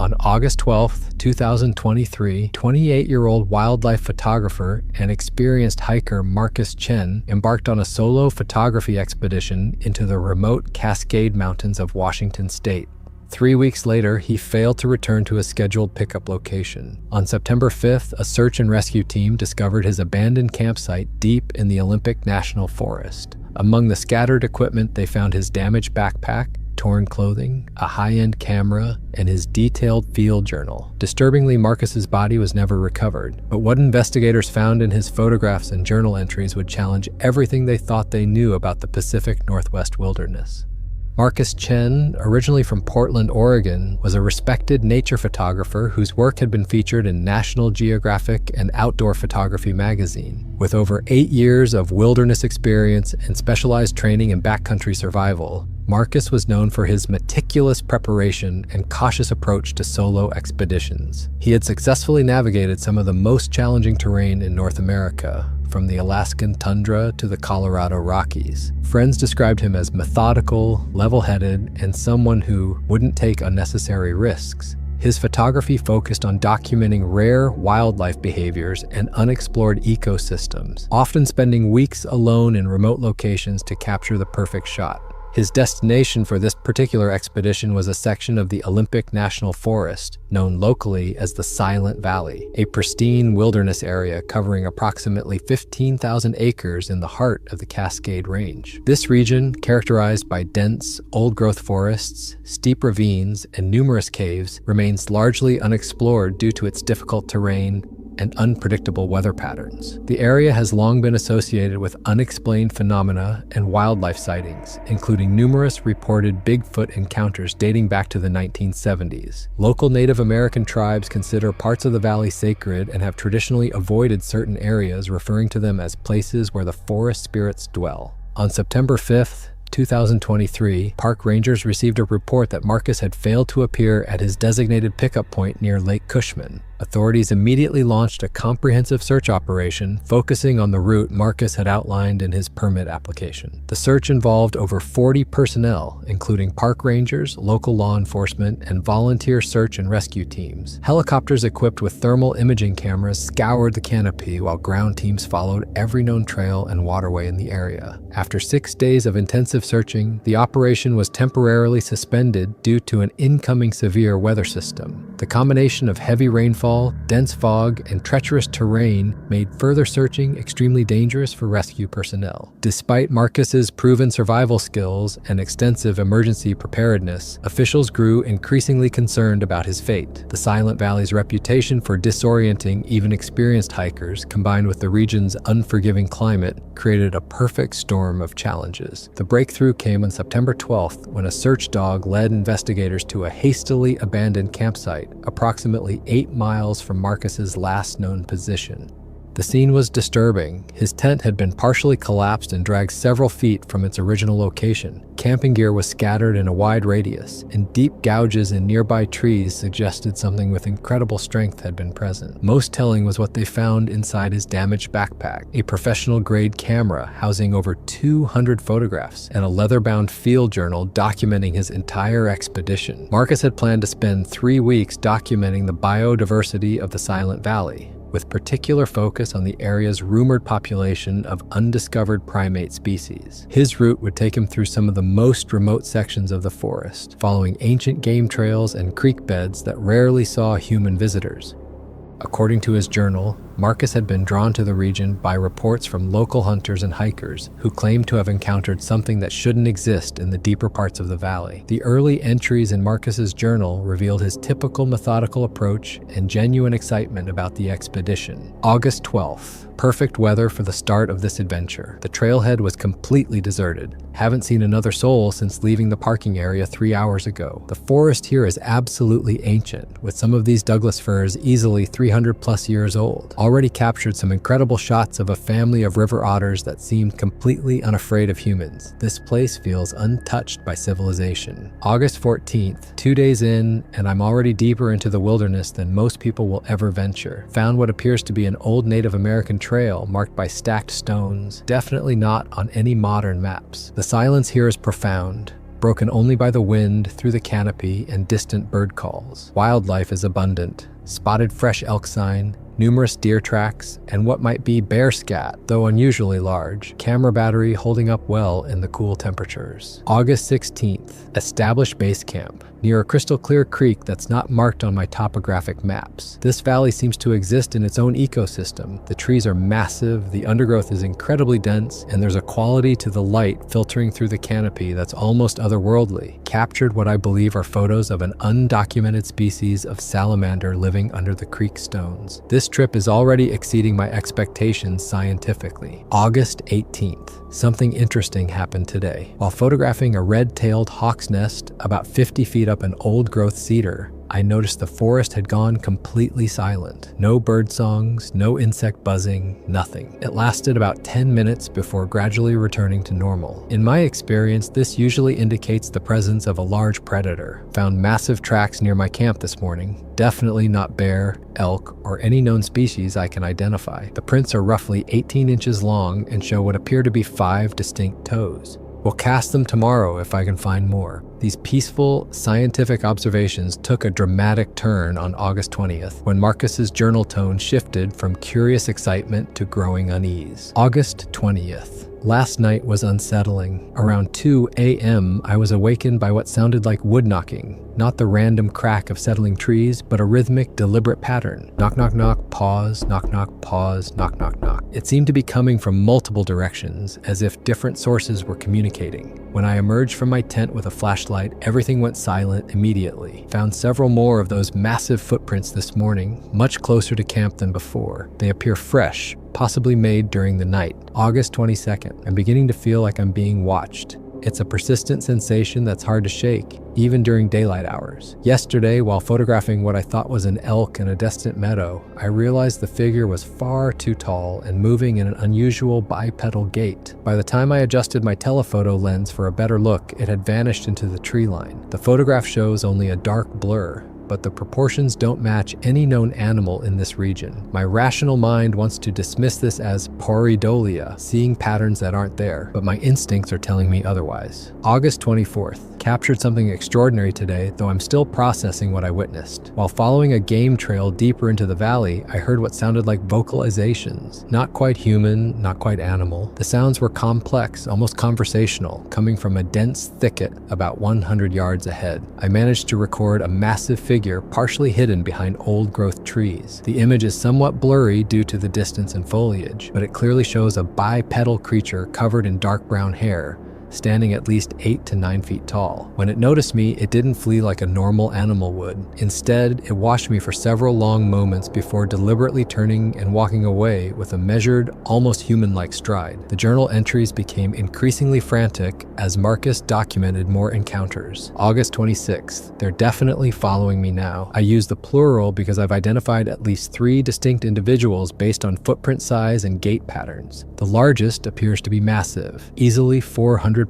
On August 12, 2023, 28-year-old wildlife photographer and experienced hiker Marcus Chen embarked on a solo photography expedition into the remote Cascade Mountains of Washington state. 3 weeks later, he failed to return to his scheduled pickup location. On September 5th, a search and rescue team discovered his abandoned campsite deep in the Olympic National Forest. Among the scattered equipment, they found his damaged backpack, torn clothing, a high-end camera, and his detailed field journal. Disturbingly, Marcus's body was never recovered, but what investigators found in his photographs and journal entries would challenge everything they thought they knew about the Pacific Northwest wilderness. Marcus Chen, originally from Portland, Oregon, was a respected nature photographer whose work had been featured in National Geographic and Outdoor Photography magazine. With over 8 years of wilderness experience and specialized training in backcountry survival, Marcus was known for his meticulous preparation and cautious approach to solo expeditions. He had successfully navigated some of the most challenging terrain in North America, from the Alaskan tundra to the Colorado Rockies. Friends described him as methodical, level-headed, and someone who wouldn't take unnecessary risks. His photography focused on documenting rare wildlife behaviors and unexplored ecosystems, often spending weeks alone in remote locations to capture the perfect shot. His destination for this particular expedition was a section of the Olympic National Forest, known locally as the Silent Valley, a pristine wilderness area covering approximately 15,000 acres in the heart of the Cascade Range. This region, characterized by dense, old-growth forests, steep ravines, and numerous caves, remains largely unexplored due to its difficult terrain and unpredictable weather patterns. The area has long been associated with unexplained phenomena and wildlife sightings, including numerous reported Bigfoot encounters dating back to the 1970s. Local Native American tribes consider parts of the valley sacred and have traditionally avoided certain areas, referring to them as places where the forest spirits dwell. On September 5th, 2023, park rangers received a report that Marcus had failed to appear at his designated pickup point near Lake Cushman. Authorities immediately launched a comprehensive search operation focusing on the route Marcus had outlined in his permit application. The search involved over 40 personnel, including park rangers, local law enforcement, and volunteer search and rescue teams. Helicopters equipped with thermal imaging cameras scoured the canopy while ground teams followed every known trail and waterway in the area. After 6 days of intensive searching, the operation was temporarily suspended due to an incoming severe weather system. The combination of heavy rainfall, dense fog, and treacherous terrain made further searching extremely dangerous for rescue personnel. Despite Marcus's proven survival skills and extensive emergency preparedness, officials grew increasingly concerned about his fate. The Silent Valley's reputation for disorienting even experienced hikers, combined with the region's unforgiving climate, created a perfect storm of challenges. The breakthrough came on September 12th when a search dog led investigators to a hastily abandoned campsite approximately 8 miles from Marcus's last known position. The scene was disturbing. His tent had been partially collapsed and dragged several feet from its original location. Camping gear was scattered in a wide radius, and deep gouges in nearby trees suggested something with incredible strength had been present. Most telling was what they found inside his damaged backpack: a professional-grade camera housing over 200 photographs and a leather-bound field journal documenting his entire expedition. Marcus had planned to spend 3 weeks documenting the biodiversity of the Silent Valley, with particular focus on the area's rumored population of undiscovered primate species. His route would take him through some of the most remote sections of the forest, following ancient game trails and creek beds that rarely saw human visitors. According to his journal, Marcus had been drawn to the region by reports from local hunters and hikers who claimed to have encountered something that shouldn't exist in the deeper parts of the valley. The early entries in Marcus's journal revealed his typical methodical approach and genuine excitement about the expedition. August 12th. Perfect weather for the start of this adventure. The trailhead was completely deserted. Haven't seen another soul since leaving the parking area 3 hours ago. The forest here is absolutely ancient, with some of these Douglas firs easily 300 plus years old. Already captured some incredible shots of a family of river otters that seemed completely unafraid of humans. This place feels untouched by civilization. August 14th, 2 days in, and I'm already deeper into the wilderness than most people will ever venture. Found what appears to be an old Native American trail marked by stacked stones, definitely not on any modern maps. The silence here is profound. broken only by the wind through the canopy and distant bird calls. Wildlife is abundant. Spotted fresh elk sign, numerous deer tracks, and what might be bear scat, though unusually large. Camera battery holding up well in the cool temperatures. August 16th, established base camp near a crystal clear creek that's not marked on my topographic maps. This valley seems to exist in its own ecosystem. The trees are massive, the undergrowth is incredibly dense, and there's a quality to the light filtering through the canopy that's almost otherworldly. Captured what I believe are photos of an undocumented species of salamander living under the creek stones. This trip is already exceeding my expectations scientifically. August 18th. Something interesting happened today. While photographing a red-tailed hawk's nest about 50 feet up an old-growth cedar, I noticed the forest had gone completely silent. No bird songs, no insect buzzing, nothing. It lasted about 10 minutes before gradually returning to normal. In my experience, this usually indicates the presence of a large predator. Found massive tracks near my camp this morning. Definitely not bear, elk, or any known species I can identify. The prints are roughly 18 inches long and show what appear to be 5 distinct toes. We'll cast them tomorrow if I can find more. These peaceful, scientific observations took a dramatic turn on August 20th, when Marcus's journal tone shifted from curious excitement to growing unease. August 20th. Last night was unsettling. Around 2 a.m., I was awakened by what sounded like wood knocking. Not the random crack of settling trees, but a rhythmic, deliberate pattern. Knock, knock, knock, pause, knock, knock, pause, knock, knock, knock. It seemed to be coming from multiple directions, as if different sources were communicating. When I emerged from my tent with a flashlight, everything went silent immediately. Found several more of those massive footprints this morning, much closer to camp than before. They appear fresh, possibly made during the night. August 22nd. I'm beginning to feel like I'm being watched. It's a persistent sensation that's hard to shake, even during daylight hours. Yesterday, while photographing what I thought was an elk in a distant meadow, I realized the figure was far too tall and moving in an unusual bipedal gait. By the time I adjusted my telephoto lens for a better look, it had vanished into the tree line. The photograph shows only a dark blur, but the proportions don't match any known animal in this region. My rational mind wants to dismiss this as pareidolia, seeing patterns that aren't there, but my instincts are telling me otherwise. August 24th. Captured something extraordinary today, though I'm still processing what I witnessed. While following a game trail deeper into the valley, I heard what sounded like vocalizations. Not quite human, not quite animal. The sounds were complex, almost conversational, coming from a dense thicket about 100 yards ahead. I managed to record a massive figure partially hidden behind old-growth trees. The image is somewhat blurry due to the distance and foliage, but it clearly shows a bipedal creature covered in dark brown hair, standing at least 8 to 9 feet tall. When it noticed me, it didn't flee like a normal animal would. Instead, it watched me for several long moments before deliberately turning and walking away with a measured, almost human-like stride. The journal entries became increasingly frantic as Marcus documented more encounters. August 26th. They're definitely following me now. I use the plural because I've identified at least 3 distinct individuals based on footprint size and gait patterns. The largest appears to be massive, easily 400+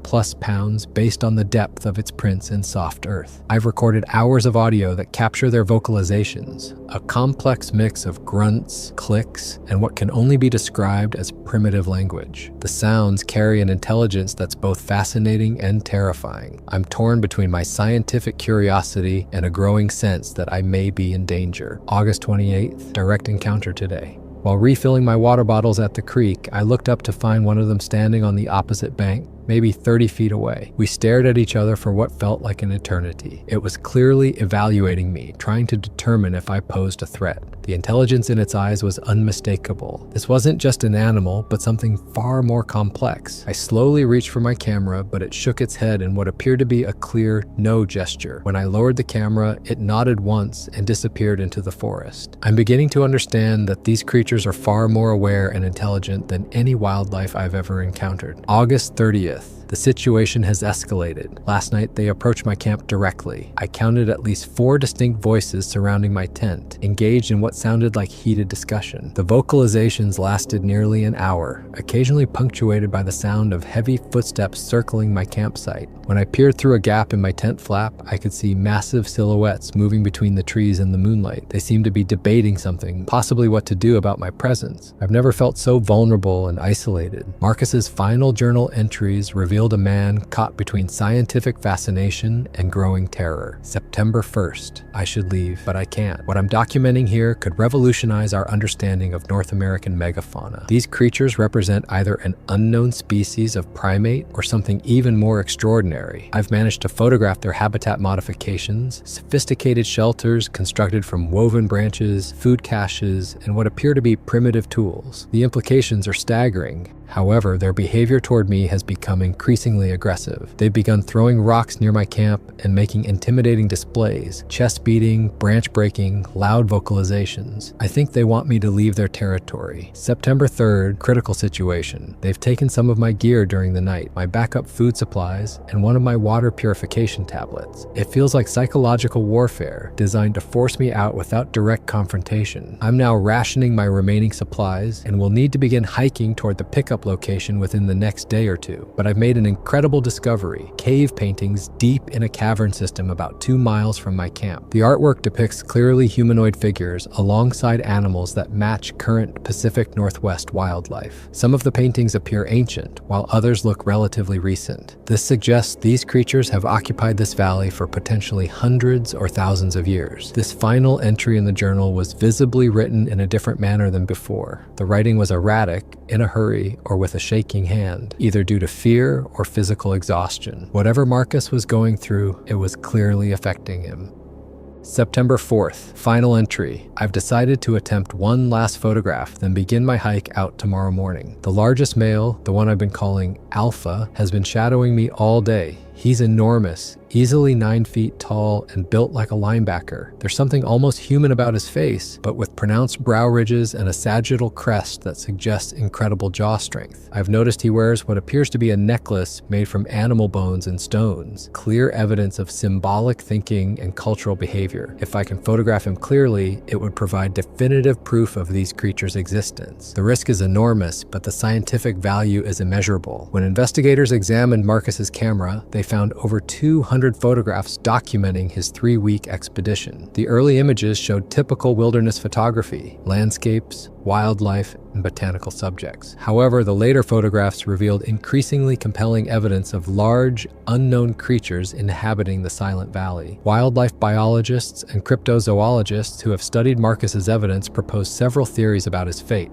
pounds based on the depth of its prints in soft earth. I've recorded hours of audio that capture their vocalizations, a complex mix of grunts, clicks, and what can only be described as primitive language. The sounds carry an intelligence that's both fascinating and terrifying. I'm torn between my scientific curiosity and a growing sense that I may be in danger. August 28th, direct encounter today. While refilling my water bottles at the creek, I looked up to find one of them standing on the opposite bank, maybe 30 feet away. We stared at each other for what felt like an eternity. It was clearly evaluating me, trying to determine if I posed a threat. The intelligence in its eyes was unmistakable. This wasn't just an animal, but something far more complex. I slowly reached for my camera, but it shook its head in what appeared to be a clear no gesture. When I lowered the camera, it nodded once and disappeared into the forest. I'm beginning to understand that these creatures are far more aware and intelligent than any wildlife I've ever encountered. August 30th. The situation has escalated. Last night, they approached my camp directly. I counted at least 4 distinct voices surrounding my tent, engaged in what sounded like heated discussion. The vocalizations lasted nearly an hour, occasionally punctuated by the sound of heavy footsteps circling my campsite. When I peered through a gap in my tent flap, I could see massive silhouettes moving between the trees in the moonlight. They seemed to be debating something, possibly what to do about my presence. I've never felt so vulnerable and isolated. Marcus's final journal entries reveal revealed a man caught between scientific fascination and growing terror. September 1st. I should leave, but I can't. What I'm documenting here could revolutionize our understanding of North American megafauna. These creatures represent either an unknown species of primate or something even more extraordinary. I've managed to photograph their habitat modifications, sophisticated shelters constructed from woven branches, food caches, and what appear to be primitive tools. The implications are staggering. However, their behavior toward me has become increasingly aggressive. They've begun throwing rocks near my camp and making intimidating displays, chest beating, branch breaking, loud vocalizations. I think they want me to leave their territory. September 3rd, critical situation. They've taken some of my gear during the night, my backup food supplies, and one of my water purification tablets. It feels like psychological warfare, designed to force me out without direct confrontation. I'm now rationing my remaining supplies and will need to begin hiking toward the pickup location within the next day or two. But I've made an incredible discovery: cave paintings deep in a cavern system about 2 miles from my camp. The artwork depicts clearly humanoid figures alongside animals that match current Pacific Northwest wildlife. Some of the paintings appear ancient, while others look relatively recent. This suggests these creatures have occupied this valley for potentially hundreds or thousands of years. This final entry in the journal was visibly written in a different manner than before. The writing was erratic, in a hurry, or with a shaking hand, either due to fear or physical exhaustion. Whatever Marcus was going through, it was clearly affecting him. September 4th, final entry. I've decided to attempt one last photograph, then begin my hike out tomorrow morning. The largest male, the one I've been calling Alpha, has been shadowing me all day. He's enormous, easily 9 feet tall and built like a linebacker. There's something almost human about his face, but with pronounced brow ridges and a sagittal crest that suggests incredible jaw strength. I've noticed he wears what appears to be a necklace made from animal bones and stones, clear evidence of symbolic thinking and cultural behavior. If I can photograph him clearly, it would provide definitive proof of these creatures' existence. The risk is enormous, but the scientific value is immeasurable. When investigators examined Marcus's camera, they found over 200 photographs documenting his 3-week expedition. The early images showed typical wilderness photography, landscapes, wildlife, and botanical subjects. However, the later photographs revealed increasingly compelling evidence of large, unknown creatures inhabiting the Silent Valley. Wildlife biologists and cryptozoologists who have studied Marcus's evidence propose several theories about his fate.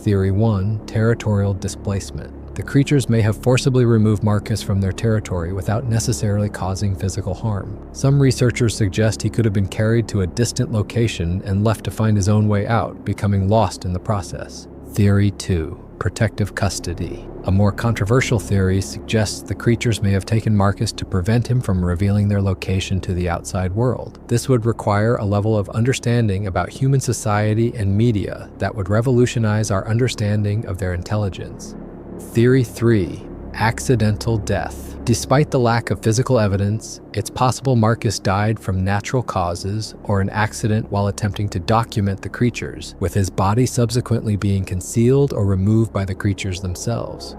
Theory 1, territorial displacement. The creatures may have forcibly removed Marcus from their territory without necessarily causing physical harm. Some researchers suggest he could have been carried to a distant location and left to find his own way out, becoming lost in the process. Theory 2, protective custody. A more controversial theory suggests the creatures may have taken Marcus to prevent him from revealing their location to the outside world. This would require a level of understanding about human society and media that would revolutionize our understanding of their intelligence. Theory 3, accidental death. Despite the lack of physical evidence, it's possible Marcus died from natural causes or an accident while attempting to document the creatures, with his body subsequently being concealed or removed by the creatures themselves.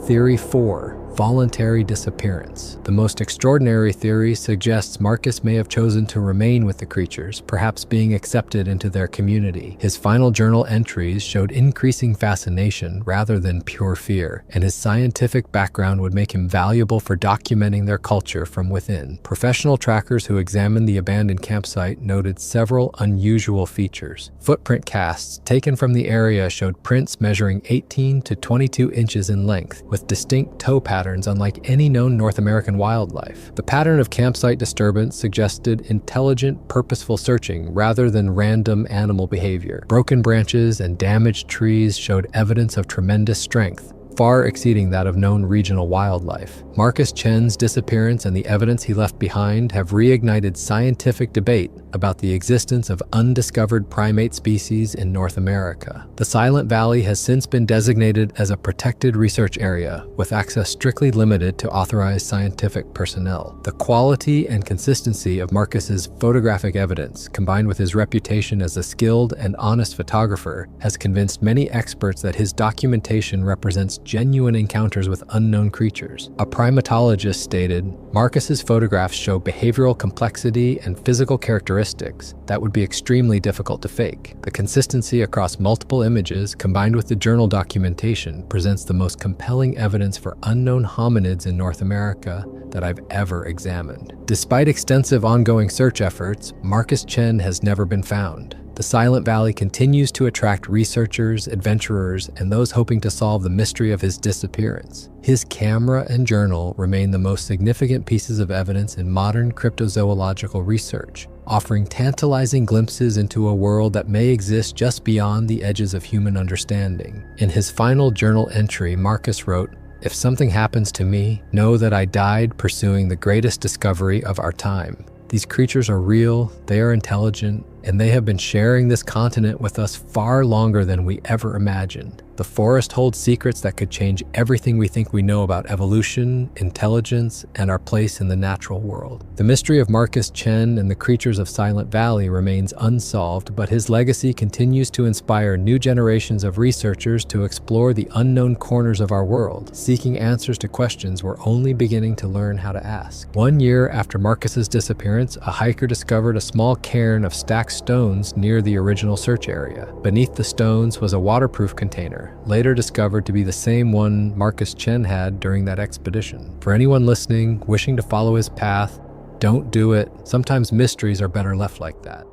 Theory 4, voluntary disappearance. The most extraordinary theory suggests Marcus may have chosen to remain with the creatures, perhaps being accepted into their community. His final journal entries showed increasing fascination rather than pure fear, and his scientific background would make him valuable for documenting their culture from within. Professional trackers who examined the abandoned campsite noted several unusual features. Footprint casts taken from the area showed prints measuring 18 to 22 inches in length, with distinct toe patterns unlike any known North American wildlife. The pattern of campsite disturbance suggested intelligent, purposeful searching rather than random animal behavior. Broken branches and damaged trees showed evidence of tremendous strength, far exceeding that of known regional wildlife. Marcus Chen's disappearance and the evidence he left behind have reignited scientific debate about the existence of undiscovered primate species in North America. The Silent Valley has since been designated as a protected research area, with access strictly limited to authorized scientific personnel. The quality and consistency of Marcus's photographic evidence, combined with his reputation as a skilled and honest photographer, has convinced many experts that his documentation represents genuine encounters with unknown creatures. A primatologist stated, "Marcus's photographs show behavioral complexity and physical characteristics characteristics that would be extremely difficult to fake. The consistency across multiple images, combined with the journal documentation, presents the most compelling evidence for unknown hominids in North America that I've ever examined. Despite extensive ongoing search efforts, Marcus Chen has never been found. The Silent Valley continues to attract researchers, adventurers, and those hoping to solve the mystery of his disappearance. His camera and journal remain the most significant pieces of evidence in modern cryptozoological research, offering tantalizing glimpses into a world that may exist just beyond the edges of human understanding. In his final journal entry, Marcus wrote, "If something happens to me, know that I died pursuing the greatest discovery of our time. These creatures are real, they are intelligent, and they have been sharing this continent with us far longer than we ever imagined. The forest holds secrets that could change everything we think we know about evolution, intelligence, and our place in the natural world." The mystery of Marcus Chen and the creatures of Silent Valley remains unsolved, but his legacy continues to inspire new generations of researchers to explore the unknown corners of our world, seeking answers to questions we're only beginning to learn how to ask. 1 year after Marcus's disappearance, a hiker discovered a small cairn of stacked stones near the original search area. Beneath the stones was a waterproof container, later discovered to be the same one Marcus Chen had during that expedition. For anyone listening, wishing to follow his path, don't do it. Sometimes mysteries are better left like that.